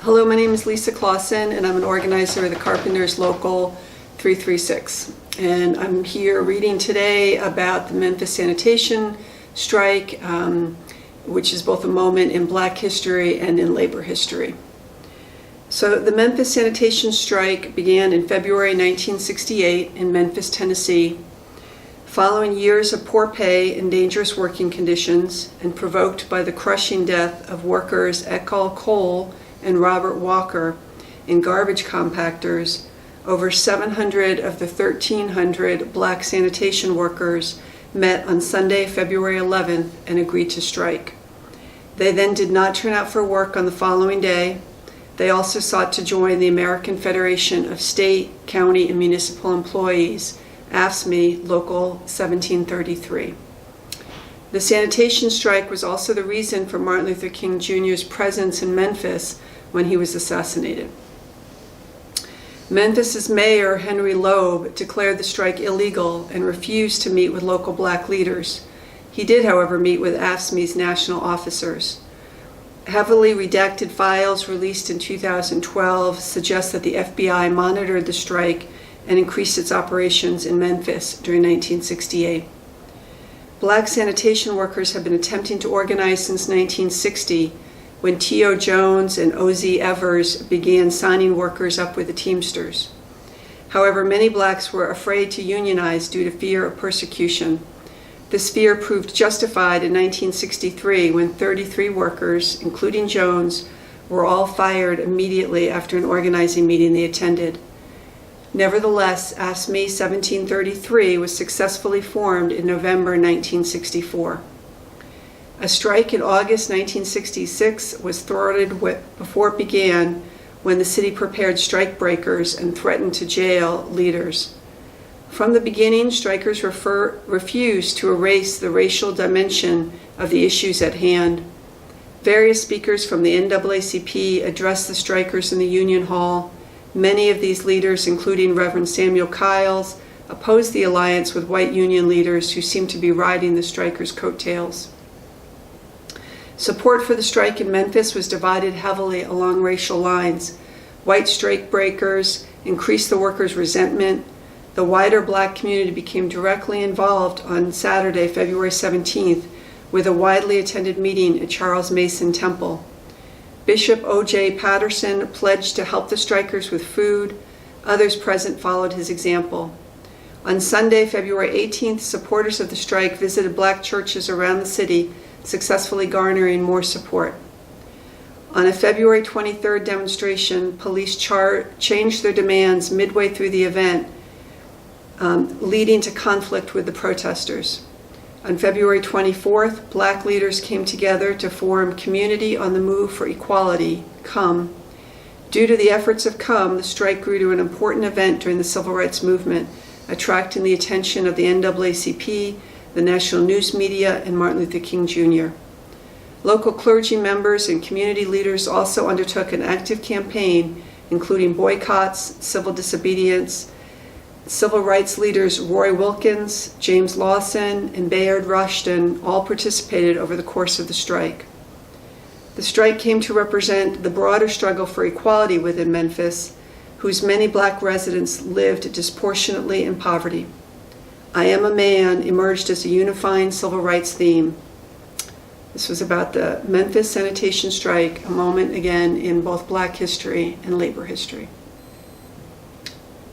Hello, my name is Lisa Clauson, and I'm an organizer of the Carpenters Local 336. And I'm here reading today about the Memphis Sanitation Strike, which is both a moment in Black history and in labor history. So the Memphis Sanitation Strike began in February 1968 in Memphis, Tennessee, following years of poor pay and dangerous working conditions, and provoked by the crushing death of workers Eckhall Cole and Robert Walker in garbage compactors. Over 700 of the 1,300 Black sanitation workers met on Sunday, February 11th, and agreed to strike. They then did not turn out for work on the following day. They also sought to join the American Federation of State, County, and Municipal Employees, AFSCME Local 1733. The sanitation strike was also the reason for Martin Luther King Jr.'s presence in Memphis when he was assassinated. Memphis's mayor, Henry Loeb, declared the strike illegal and refused to meet with local Black leaders. He did, however, meet with AFSCME's national officers. Heavily redacted files released in 2012 suggest that the FBI monitored the strike and increased its operations in Memphis during 1968. Black sanitation workers have been attempting to organize since 1960, when T.O. Jones and O.Z. Evers began signing workers up with the Teamsters. However, many Blacks were afraid to unionize due to fear of persecution. This fear proved justified in 1963 when 33 workers, including Jones, were all fired immediately after an organizing meeting they attended. Nevertheless, AFSCME 1733 was successfully formed in November 1964. A strike in August 1966 was thwarted before it began when the city prepared strike breakers and threatened to jail leaders. From the beginning, strikers refused to erase the racial dimension of the issues at hand. Various speakers from the NAACP addressed the strikers in the Union Hall. Many of these leaders, including Reverend Samuel Kiles, opposed the alliance with white union leaders who seemed to be riding the strikers' coattails. Support for the strike in Memphis was divided heavily along racial lines. White strike breakers increased the workers' resentment. The wider Black community became directly involved on Saturday, February 17th, with a widely attended meeting at Charles Mason Temple. Bishop O.J. Patterson pledged to help the strikers with food. Others present followed his example. On Sunday, February 18th, supporters of the strike visited Black churches around the city, successfully garnering more support. On a February 23rd demonstration, police changed their demands midway through the event, leading to conflict with the protesters. On February 24th, Black leaders came together to form Community on the Move for Equality, COME. Due to the efforts of COME, the strike grew to an important event during the civil rights movement, attracting the attention of the NAACP, the national news media, and Martin Luther King Jr. Local clergy members and community leaders also undertook an active campaign, including boycotts, civil disobedience. Civil rights leaders Roy Wilkins, James Lawson, and Bayard Rushton all participated over the course of the strike. The strike came to represent the broader struggle for equality within Memphis, whose many Black residents lived disproportionately in poverty. I Am a Man emerged as a unifying civil rights theme. This was about the Memphis Sanitation Strike, a moment again in both Black history and labor history.